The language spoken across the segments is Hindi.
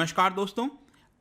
नमस्कार दोस्तों।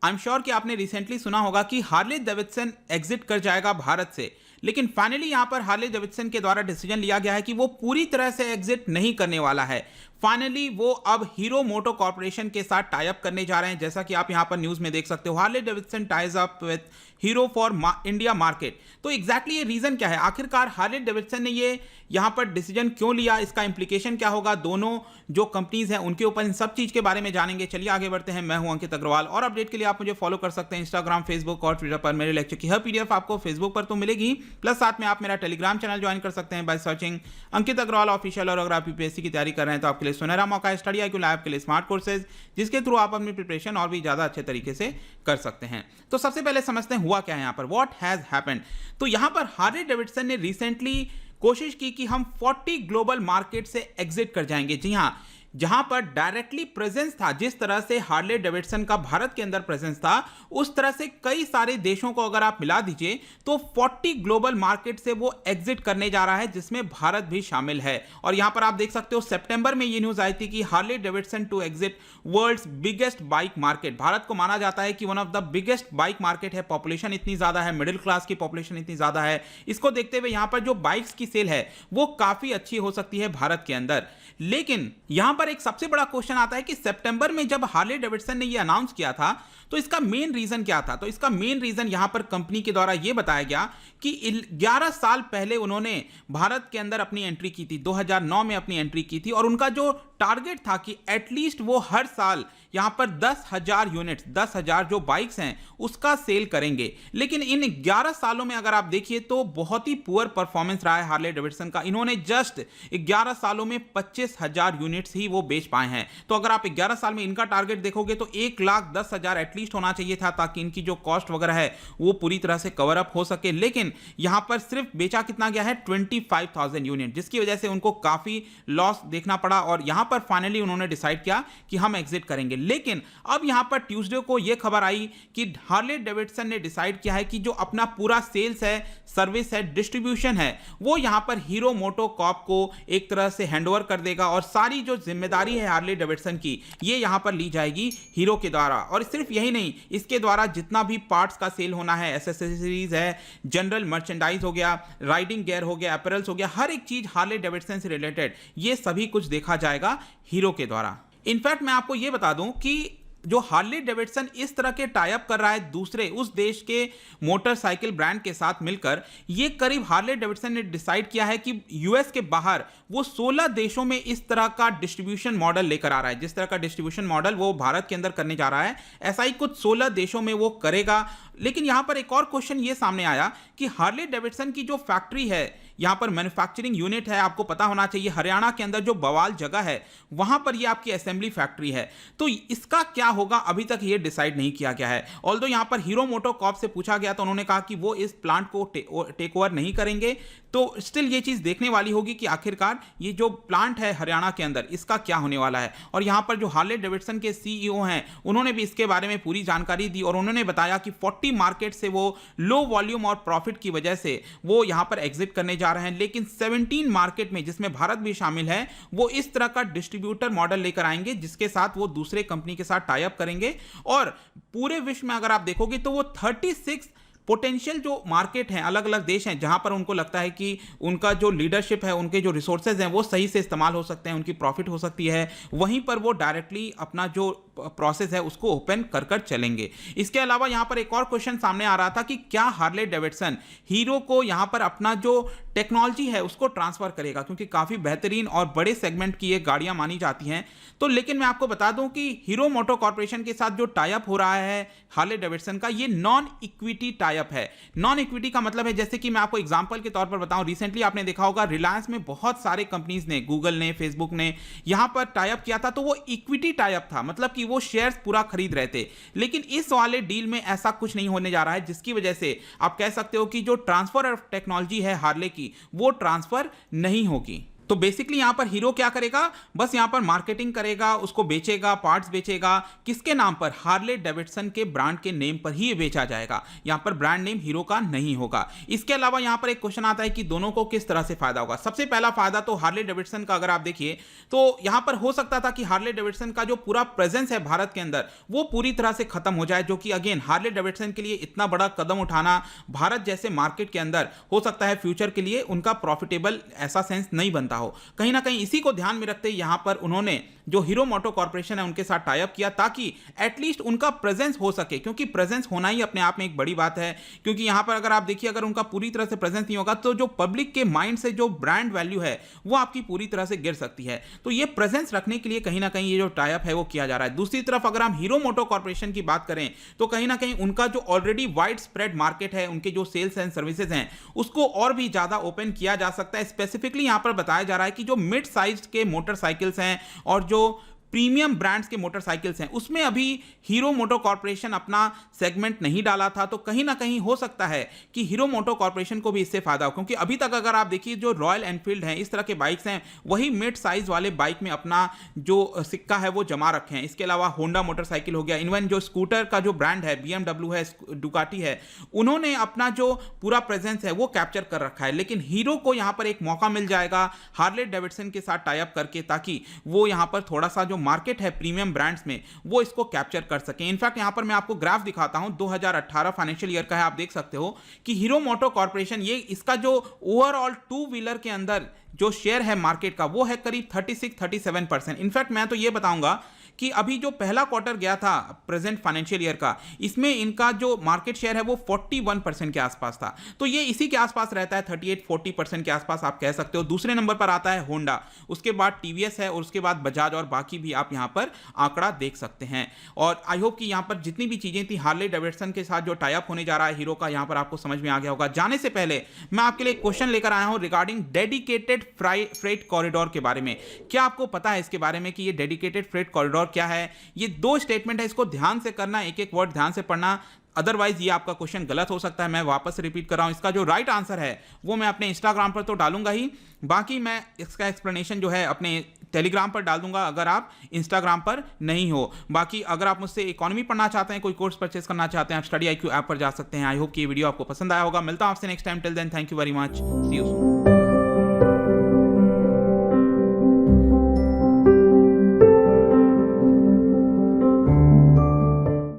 आई एम श्योर कि आपने रिसेंटली सुना होगा कि हार्ले डेविडसन एग्जिट कर जाएगा भारत से, लेकिन फाइनली यहां पर हार्ले डेविडसन के द्वारा डिसीजन लिया गया है कि वो पूरी तरह से एग्जिट नहीं करने वाला है। फाइनली वो अब हीरो मोटो कॉर्पोरेशन के साथ टाई अप करने जा रहे हैं। जैसा कि आप यहां पर न्यूज में देख सकते हो, Harley Davidson ties up with hero for India market. तो एग्जैक्टली ये रीजन क्या है, आखिरकार हार्ले डेविडसन ने ये यहां पर डिसीजन क्यों लिया, इसका इंप्लीकेशन क्या होगा, दोनों जो कंपनीज हैं उनके ऊपर, इन सब चीज के बारे में जानेंगे। चलिए आगे बढ़ते हैं। मैं हूं अंकित अग्रवाल और अपडेट के लिए आप मुझे फॉलो कर सकते हैं इंस्टाग्राम, फेसबुक और ट्विटर पर। मेरे लेक्चर की हर पीडीएफ आपको फेसबुक पर तो मिलेगी, प्लस साथ में आप मेरा टेलीग्राम चैनल ज्वाइन कर सकते हैं by searching Ankit Agrawal official. और अगर आप यूपीएससी की तैयारी कर रहे हैं तो आपके लिए सुनहरा मौका है स्टडी IQ लैब के लिए स्मार्ट कोर्सेज, जिसके थ्रू आप अपनी प्रिपरेशन और भी ज्यादा अच्छे तरीके से कर सकते हैं। तो सबसे पहले समझते हैं हुआ क्या है यहाँ पर, व्हाट हैज हैपेंड। तो यहाँ पर हार्ले डेविडसन ने रिसेंटली कोशिश की कि हम 40 ग्लोबल मार्केट से एग्जिट कर जाएंगे। जी हाँ, जहां पर डायरेक्टली प्रेजेंस था, जिस तरह से हार्ले डेविडसन का भारत के अंदर प्रेजेंस था, उस तरह से कई सारे देशों को अगर आप मिला दीजिए तो 40 ग्लोबल मार्केट से वो एग्जिट करने जा रहा है, जिसमें भारत भी शामिल है। और यहां पर आप देख सकते हो सितंबर में ये न्यूज आई थी कि Harley Davidson to exit world's biggest bike market. Bharat को माना जाता है कि one of the biggest bike market है, पॉपुलेशन इतनी ज्यादा है, मिडिल क्लास की पॉपुलेशन इतनी ज्यादा है। इसको देखते हुए यहां पर जो बाइक्स की सेल है वो काफी अच्छी हो सकती है भारत के अंदर। लेकिन यहां पर एक सबसे बड़ा क्वेश्चन आता है कि सितंबर में जब हार्ले डेविडसन ने यह अनाउंस किया था तो इसका मेन रीजन क्या था। तो इसका मेन रीजन यहां पर कंपनी के द्वारा यह बताया गया कि 11 साल पहले उन्होंने भारत के अंदर अपनी एंट्री की थी, 2009 में अपनी एंट्री की थी, और उनका जो टारगेट था कि एटलीस्ट वो हर साल यहां पर 10,000 यूनिट्स, 10,000 जो बाइक्स हैं उसका सेल करेंगे। लेकिन इन 11 सालों में अगर आप देखिए तो बहुत ही पुअर परफॉर्मेंस रहा है हार्ले डेविडसन का। इन्होंने जस्ट 11 सालों में 25,000 यूनिट्स ही वो बेच पाए हैं। तो अगर आप 11 साल में इनका टारगेट देखोगे तो 1,10,000 एटलीस्ट होना चाहिए था, ताकि इनकी जो कॉस्ट वगैरह है वो पूरी तरह से कवर अप हो सके। लेकिन यहां पर सिर्फ बेचा कितना गया है, 25,000 यूनिट, जिसकी वजह से उनको काफी लॉस देखना पड़ा। और यहां पर फाइनली उन्होंने डिसाइड किया कि हम एग्जिट करेंगे। लेकिन अब यहां पर ट्यूसडे को यह खबर आई कि हार्ले डेविडसन ने डिसाइड किया है कि जो अपना पूरा सेल्स है, सर्विस है, डिस्ट्रीब्यूशन है, वो यहां पर हीरो मोटो कॉर्प को एक तरह से हैंडओवर कर देगा, और सारी जो जिम्मेदारी है हार्ले डेविडसन की ये यहां पर ली जाएगी हीरो के द्वारा। और सिर्फ यही नहीं, इसके द्वारा जितना भी पार्ट्स का सेल होना है, एसेसरीज है, जनरल मर्चेंडाइज हो गया, राइडिंग गियर हो गया, अपैरल्स हो गया, हर एक चीज हार्ले डेविडसन से रिलेटेड, ये सभी कुछ देखा जाएगा हीरो के द्वारा। इनफैक्ट मैं आपको यह बता दूं कि जो हार्ले डेविडसन इस तरह के टाई अप कर रहा है दूसरे उस देश के मोटरसाइकिल ब्रांड के साथ मिलकर, ये करीब हार्ले डेविडसन ने डिसाइड किया है कि यूएस के बाहर वो 16 देशों में इस तरह का डिस्ट्रीब्यूशन मॉडल लेकर आ रहा है। जिस तरह का डिस्ट्रीब्यूशन मॉडल वो भारत के अंदर करने जा रहा है, ऐसा ही कुछ 16 देशों में वो करेगा। लेकिन यहां पर एक और क्वेश्चन ये सामने आया कि हार्ले डेविडसन की जो फैक्ट्री है, यहां पर मैन्युफैक्चरिंग यूनिट है, आपको पता होना चाहिए हरियाणा के अंदर जो बवाल जगह है वहां पर ये आपकी असेंबली फैक्ट्री है। तो इसका क्या होगा अभी तक ये डिसाइड नहीं किया गया है। ऑल्दो यहां पर हीरो मोटो कॉर्प से पूछा गया तो उन्होंने कहा कि वो इस प्लांट को टेक ओवर नहीं करेंगे। तो स्टिल ये चीज देखने वाली होगी कि आखिरकार ये जो प्लांट है हरियाणा के अंदर, इसका क्या होने वाला है। और यहां पर जो हार्ले डेविडसन के सीईओ हैं, उन्होंने भी इसके बारे में पूरी जानकारी दी, और उन्होंने बताया कि 40 मार्केट से वो लो वॉल्यूम और प्रॉफिट की वजह से वो यहां पर एग्जिट करने जा रहे हैं। लेकिन 17 मार्केट में, जिसमें भारत भी शामिल है, वो इस तरह का डिस्ट्रीब्यूटर मॉडल लेकर आएंगे, जिसके साथ वो दूसरे कंपनी के साथ टाई अप करेंगे। और पूरे विश्व में अगर आप देखोगे तो वो 36 पोटेंशियल जो मार्केट हैं, अलग अलग देश हैं, जहां पर उनको लगता है कि उनका जो लीडरशिप है, उनके जो रिसोर्सेज हैं वो सही से इस्तेमाल हो सकते हैं, उनकी प्रॉफिट हो सकती है, वहीं पर वो डायरेक्टली अपना जो प्रोसेस है उसको ओपन कर कर चलेंगे। इसके अलावा यहां पर एक और क्वेश्चन सामने आ रहा था कि क्या हार्ले डेविडसन हीरो को यहां पर अपना जो टेक्नोलॉजी है उसको ट्रांसफर करेगा, क्योंकि काफी बेहतरीन और बड़े सेगमेंट की ये गाड़ियां मानी जाती हैं। तो लेकिन मैं आपको बता दूं कि हीरो मोटो कॉर्पोरेशन के साथ जो टाई अप हो रहा है हार्ले डेविडसन का, ये नॉन इक्विटी टाई अप है। नॉन इक्विटी का मतलब है, जैसे कि मैं आपको एग्जांपल के तौर पर बताऊं, रिसेंटली आपने देखा होगा रिलायंस में बहुत सारे कंपनीज ने, गूगल ने, फेसबुक ने यहां पर टाई अप किया था, तो वो इक्विटी टाई अप था, मतलब कि वो शेयर्स पूरा खरीद रहे थे। लेकिन इस वाले डील में ऐसा कुछ नहीं होने जा रहा है, जिसकी वजह से आप कह सकते हो कि जो ट्रांसफर ऑफ टेक्नोलॉजी है हार्ले की, वो ट्रांसफर नहीं होगी। तो बेसिकली यहाँ पर हीरो क्या करेगा, बस यहाँ पर मार्केटिंग करेगा, उसको बेचेगा, पार्ट्स बेचेगा, किसके नाम पर, हार्ले डेविडसन के ब्रांड के नेम पर ही बेचा जाएगा, यहाँ पर ब्रांड नेम हीरो का नहीं होगा। इसके अलावा यहाँ पर एक क्वेश्चन आता है कि दोनों को किस तरह से फायदा होगा। सबसे पहला फायदा तो हार्ले डेविडसन का अगर आप देखिए तो यहाँ पर हो सकता था कि हार्ले डेविडसन का जो पूरा प्रेजेंस है भारत के अंदर वो पूरी तरह से खत्म हो जाए, जो कि अगेन हार्ले डेविडसन के लिए इतना बड़ा कदम उठाना भारत जैसे मार्केट के अंदर हो सकता है फ्यूचर के लिए उनका प्रॉफिटेबल ऐसा सेंस नहीं बनता हो। कहीं ना कहीं इसी को ध्यान में रखते यहां पर उन्होंने जो हीरो मोटो कॉर्पोरेशन है उनके साथ टाई अप किया ताकि एटलीस्ट उनका प्रेजेंस हो सके, क्योंकि प्रेजेंस होना ही अपने आप में एक बड़ी बात है। क्योंकि यहां पर अगर आप देखिए अगर उनका पूरी तरह से प्रेजेंस नहीं होगा तो जो पब्लिक के माइंड से जो ब्रांड वैल्यू है वो आपकी पूरी तरह से गिर सकती है। तो ये प्रेजेंस रखने के लिए कहीं ना कहीं ये जो टाई अप है वो किया जा रहा है। दूसरी तरफ अगर हम हीरो मोटो कॉर्पोरेशन की बात करें तो कहीं ना कहीं उनका जो ऑलरेडी वाइड स्प्रेड मार्केट है, उनके जो सेल्स एंड सर्विसेज हैं उसको और भी ज्यादा ओपन किया जा सकता है। स्पेसिफिकली यहां पर बताया जा रहा है कि जो मिड साइज के मोटरसाइकिल्स हैं और जो प्रीमियम ब्रांड्स के मोटरसाइकिल्स हैं उसमें अभी हीरो मोटो कॉर्पोरेशन अपना सेगमेंट नहीं डाला था। तो कहीं ना कहीं हो सकता है कि हीरो मोटो कॉर्पोरेशन को भी इससे फायदा हो, क्योंकि अभी तक अगर आप देखिए जो रॉयल एनफील्ड हैं इस तरह के बाइक्स हैं वही मिड साइज वाले बाइक में अपना जो सिक्का है वो जमा रखे हैं। इसके अलावा होंडा मोटरसाइकिल हो गया, इवन जो स्कूटर का जो ब्रांड है BMW है, डुकाटी है, उन्होंने अपना जो पूरा प्रेजेंस है वो कैप्चर कर रखा है। लेकिन हीरो को यहाँ पर एक मौका मिल जाएगा हार्ले डेविडसन के साथ टाई अप करके ताकि वो यहाँ पर थोड़ा सा जो मार्केट है प्रीमियम ब्रांड्स में वो इसको कैप्चर कर सके। इनफैक्ट यहां पर मैं आपको ग्राफ दिखाता हूं 2018 फाइनेंशियल ईयर का है, आप देख सकते हो कि हीरो मोटो कॉर्पोरेशन ये इसका जो ओवरऑल टू व्हीलर के अंदर जो शेयर है मार्केट का वो है करीब 36-37%। इनफैक्ट मैं तो ये बताऊंगा कि अभी जो पहला क्वार्टर गया था प्रेजेंट फाइनेंशियल ईयर का, इसमें इनका जो मार्केट शेयर है वो 41% के आसपास था। तो ये इसी के आसपास रहता है, 38-40% के आसपास आप कह सकते हो। दूसरे नंबर पर आता है होंडा, उसके बाद टीवीएस है और उसके बाद बजाज और बाकी भी आप यहां पर आंकड़ा देख सकते हैं। और आई होप कि यहां पर जितनी भी चीजें थी हार्ले डेविडसन के साथ जो टाई अप होने जा रहा है हीरो का, यहां पर आपको समझ में आ गया होगा। जाने से पहले मैं आपके लिए क्वेश्चन लेकर आया हूं रिगार्डिंग डेडिकेटेड फ्रेट कॉरिडोर के बारे में। क्या आपको पता है इसके बारे में कि ये डेडिकेटेड फ्रेट कॉरिडोर क्या है? ये दो स्टेटमेंट है, इसको ध्यान से करना, एक एक वर्ड ध्यान से पढ़ना, अदरवाइज ये आपका क्वेश्चन गलत हो सकता है। मैं वापस रिपीट कर रहा हूं, इसका जो राइट आंसर है वो मैं अपने इंस्टाग्राम पर तो डालूंगा ही, बाकी मैं इसका एक्सप्लेनेशन जो है अपने टेलीग्राम पर डाल दूंगा अगर आप इंस्टाग्राम पर नहीं हो। बाकी अगर आप मुझसे इकोनॉमी पढ़ना चाहते हैं, कोई कोर्स परचेस करना चाहते हैं, आप स्टडी IQ ऐप पर जा सकते हैं। आई होप कि ये वीडियो आपको पसंद आया होगा। मिलता हूं आपसे next time, till then thank you very much, see you soon.